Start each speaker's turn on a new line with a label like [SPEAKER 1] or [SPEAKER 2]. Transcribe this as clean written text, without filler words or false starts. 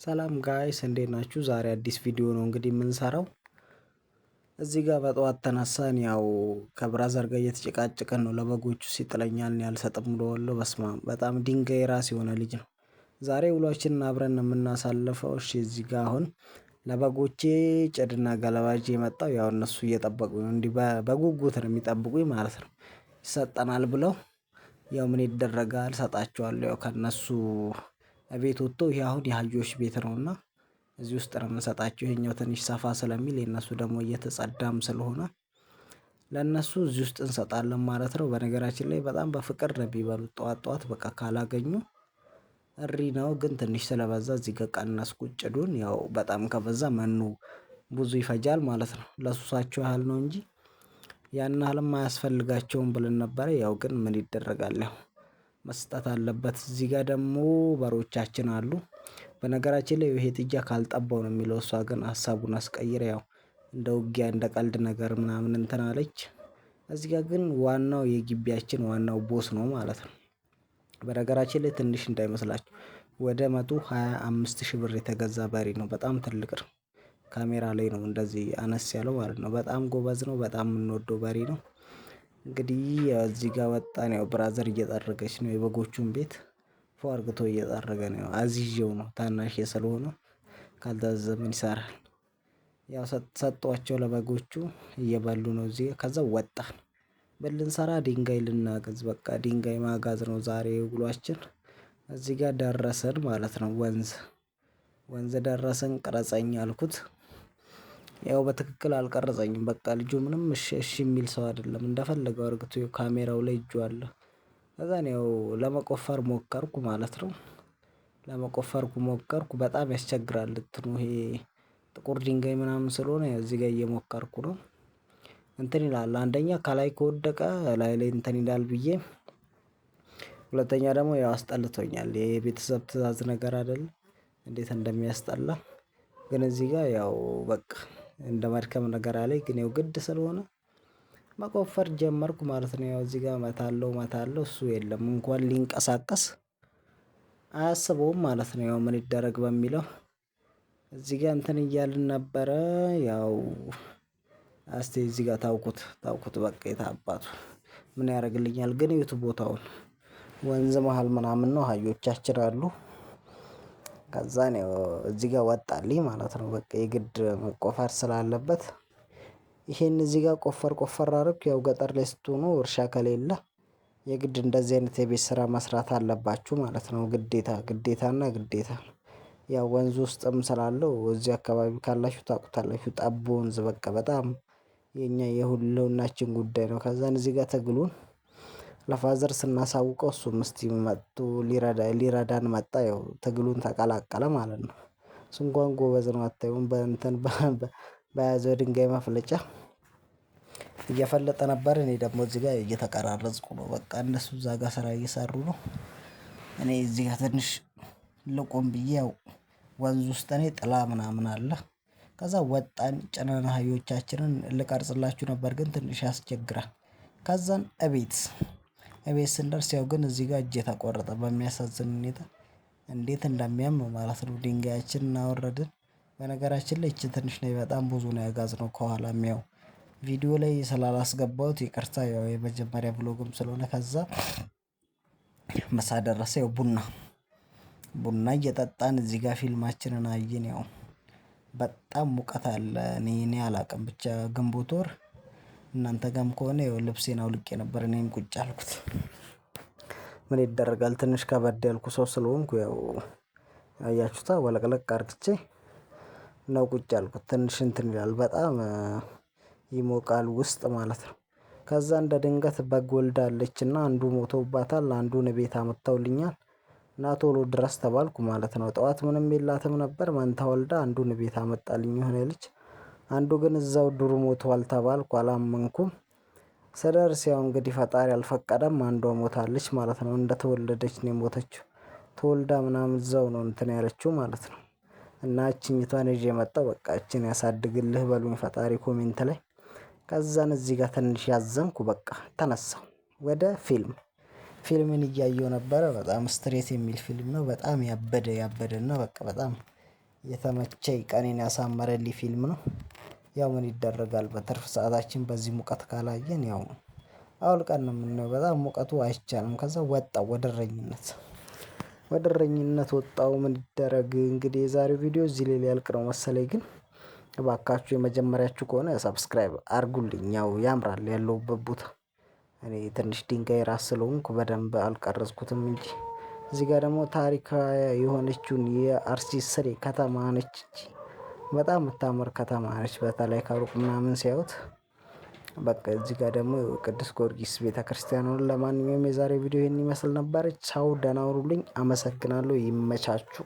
[SPEAKER 1] ሰላም ጋይስ እንዴት ናችሁ? ዛሬ አዲስ ቪዲዮ ነው እንግዲህ የምንሰራው። እዚህ ጋር በጠዋት ተነሳን። ያው ከብራዘር ጋር እየተጨቃጨቀን ነው። ለበጎቹ ሲጥለኛል እኔ አልሰጥም ብለዋለሁ። በስማም በጣም ድንጋይ ራስ የሆነ ልጅ ነው። ዛሬ ውሏችንን አብረን ነው የምናሳልፈው። እሺ እዚህ ጋር አሁን ለበጎቼ ጭድና ገለባ ይዤ የመጣው ያው እነሱ እየጠበቁኝ ነው። እንዲህ በጉጉት ነው የሚጠብቁኝ ማለት ነው። ይሰጠናል ብለው ያው ምን ይደረጋል እሰጣቸዋለሁ። ያው ከእነሱ ቤት ወጥቶ ይሄ አሁን የአህዮች ቤት ነውና እዚህ ውስጥ ነው የምንሰጣቸው። ይሄኛው ትንሽ ሰፋ ስለሚል የእነሱ ደግሞ እየተጸዳም ስለሆነ ለእነሱ እዚህ ውስጥ እንሰጣለን ማለት ነው። በነገራችን ላይ በጣም በፍቅር ነው የሚበሉት። ጠዋት ጠዋት በቃ ካላገኙ እሪ ነው። ግን ትንሽ ስለበዛ እዚህ ጋር ቀነስኩት ጭዱን። ያው በጣም ከበዛ መኑ ብዙ ይፈጃል ማለት ነው። ለሱሳቸው ያህል ነው እንጂ ያን ያህልም አያስፈልጋቸውም ብለን ነበረ። ያው ግን ምን ይደረጋል ያው መስጠት አለበት። እዚህ ጋር ደግሞ በሮቻችን አሉ። በነገራችን ላይ ይሄ ጥጃ ካልጠባው ነው የሚለው። እሷ ግን ሀሳቡን አስቀይራ ያው እንደ ውጊያ እንደ ቀልድ ነገር ምናምን እንትን አለች። እዚህ ጋር ግን ዋናው የግቢያችን ዋናው ቦስ ነው ማለት ነው። በነገራችን ላይ ትንሽ እንዳይመስላችሁ ወደ 125 ሺህ ብር የተገዛ በሬ ነው። በጣም ትልቅ ነው። ካሜራ ላይ ነው እንደዚህ አነስ ያለው ማለት ነው። በጣም ጎበዝ ነው። በጣም የምንወደው በሬ ነው። እንግዲህ እዚህ ጋር ወጣን። ያው ብራዘር እየጠረገች ነው የበጎቹን ቤት ፎ አርግቶ እየጠረገ ነው። አዚዤው ነው ታናሼ ስለሆነ ካልታዘዘ ምን ይሰራል? ያው ሰጧቸው ለበጎቹ እየበሉ ነው። እዚህ ከዛ ወጣን። ምን ልንሰራ ድንጋይ ልናግዝ። በቃ ድንጋይ ማጋዝ ነው ዛሬ ውሏችን። እዚህ ጋር ደረሰን ማለት ነው። ወንዝ ደረሰን። ቅረጸኝ አልኩት። ያው በትክክል አልቀረጸኝም። በቃ ልጁ ምንም እሺ እሺ የሚል ሰው አይደለም። እንደፈለገው አርግቶ ካሜራው ላይ እጁ አለ። ከዛ ያው ለመቆፈር ሞከርኩ ማለት ነው። ለመቆፈርኩ ሞከርኩ በጣም ያስቸግራል። እንትኑ ይሄ ጥቁር ድንጋይ ምናምን ስለሆነ እዚህ ጋር እየሞከርኩ ነው። እንትን ይላል አንደኛ ከላይ ከወደቀ ላይ ላይ እንትን ይላል ብዬ፣ ሁለተኛ ደግሞ ያው አስጠልቶኛል። የቤተሰብ ትእዛዝ ነገር አይደለም እንዴት እንደሚያስጠላ። ግን እዚህ ጋር ያው በቃ እንደ መድከም ነገር አለኝ። ግን ያው ግድ ስለሆነ መቆፈር ጀመርኩ ማለት ነው። ያው እዚህ ጋር እመታለሁ እሱ የለም እንኳን ሊንቀሳቀስ አያስበውም ማለት ነው። ያው ምን ይደረግ በሚለው እዚህ ጋር እንትን እያልን ነበረ። ያው እስቲ እዚህ ጋር ታውኩት በቃ የታባቱ ምን ያደርግልኛል። ግን የቱ ቦታውን ወንዝ መሃል ምናምን ነው። አህዮቻችን አሉ። ከዛ ነው እዚህ ጋር ወጣልኝ ማለት ነው። በቃ የግድ መቆፈር ስላለበት ይሄን እዚህ ጋር ቆፈር አደረኩ። ያው ገጠር ላይ ስትሆኑ እርሻ ከሌለ የግድ እንደዚህ አይነት የቤት ስራ መስራት አለባችሁ ማለት ነው። ግዴታና ግዴታ። ያው ወንዝ ውስጥም ስላለው እዚህ አካባቢ ካላችሁ ታውቁታላችሁ። ጠቦ ወንዝ በቃ በጣም የኛ የሁሉናችን ጉዳይ ነው። ከዛን እዚህ ጋር ትግሉን ለፋዘር ስናሳውቀው እሱም እስቲ መጥቶ ሊረዳን መጣ። ያው ትግሉን ተቀላቀለ ማለት ነው። እሱ እንኳን ጎበዝ ነው። አታዩም? በእንትን በያዘው ድንጋይ መፍለጫ እየፈለጠ ነበር። እኔ ደግሞ እዚህ ጋር እየተቀራረጽኩ ነው። በቃ እነሱ እዛ ጋር ስራ እየሰሩ ነው። እኔ እዚህ ጋር ትንሽ ልቆም ብዬ ያው ወንዝ ውስጥ እኔ ጥላ ምናምን አለ። ከዛ ወጣን ጭነን አህዮቻችንን ልቀርጽላችሁ ነበር ግን ትንሽ ያስቸግራል። ከዛን እቤት ስንደርስ ያው ግን እዚህ ጋር እጄ ተቆረጠ በሚያሳዝን ሁኔታ። እንዴት እንደሚያም ማለት ነው። ድንጋያችንን አወረድን። በነገራችን ላይ እቺ ትንሽ ነው በጣም ብዙ ነው ያጋዝነው። ከኋላም ያው ቪዲዮ ላይ ስላላስገባሁት ይቅርታ። ያው የመጀመሪያ ብሎግም ስለሆነ ከዛ ምሳ ደረሰ። ያው ቡና እየጠጣን እዚህ ጋር ፊልማችንን አየን። ያው በጣም ሙቀት አለ። እኔ አላውቅም ብቻ ግንቦት ወር እናንተ ጋርም ከሆነ ያው ልብሴን አውልቄ ነበር እኔም ቁጭ አልኩት። ምን ይደረጋል ትንሽ ከበድ ያልኩ ሰው ስለሆንኩ ያው አያችሁታ ወለቅለቅ አርግቼ ነው ቁጭ ያልኩት። ትንሽ እንትን ይላል በጣም ይሞቃል ውስጥ ማለት ነው። ከዛ እንደ ድንገት በግ ወልዳለችና አንዱ ሞቶባታል። አንዱን ቤት አመጣውልኛል። ና ቶሎ ድረስ ተባልኩ ማለት ነው። ጠዋት ምንም የላትም ነበር መንታ ወልዳ አንዱን ቤት አመጣልኝ የሆነ ልጅ። አንዱ ግን እዛው ዱር ሞቷል ተባልኩ። አላመንኩም። ስደርስ ያው እንግዲህ ፈጣሪ አልፈቀደም አንዷ ሞታለች ማለት ነው። እንደተወለደች ነው የሞተችው። ተወልዳ ምናምን እዛው ነው እንትን ያለችው ማለት ነው። እና እቺኝቷን ይዤ መጣሁ። በቃ እቺን ያሳድግልህ በሉኝ ፈጣሪ ኮሜንት ላይ። ከዛን እዚህ ጋር ትንሽ ያዘንኩ በቃ ተነሳሁ ወደ ፊልምን እያየሁ ነበረ። በጣም ስትሬት የሚል ፊልም ነው። በጣም ያበደ እና በቃ በጣም የተመቸኝ ቀኔን ያሳመረልኝ ፊልም ነው። ያው ምን ይደረጋል በትርፍ ሰዓታችን በዚህ ሙቀት ካላየን ያው አውልቀን ነው የምናየው። በጣም ሙቀቱ አይቻልም። ከዛ ወጣው ወደ እረኝነት ወጣው። ምን ይደረግ እንግዲህ የዛሬው ቪዲዮ እዚህ ላይ ሊያልቅ ነው መሰለኝ። ግን እባካችሁ የመጀመሪያችሁ ከሆነ ሰብስክራይብ አርጉልኝ። ያው ያምራል ያለሁበት ቦታ። እኔ ትንሽ ድንጋይ ራስ ስለሆንኩ በደንብ አልቀረጽኩትም እንጂ እዚህ ጋር ደግሞ ታሪካዊ የሆነችውን የአርሲ ስሬ ከተማ ነች። በጣም የምታምር ከተማ ነች። በተለይ ከሩቅ ምናምን ሲያዩት በቃ እዚህ ጋር ደግሞ ቅዱስ ጊዮርጊስ ቤተክርስቲያን ነው። ለማንኛውም የዛሬ ቪዲዮ ይሄን ይመስል ነበር። ቻው ደህና ሁኑልኝ። አመሰግናለሁ። ይመቻችሁ።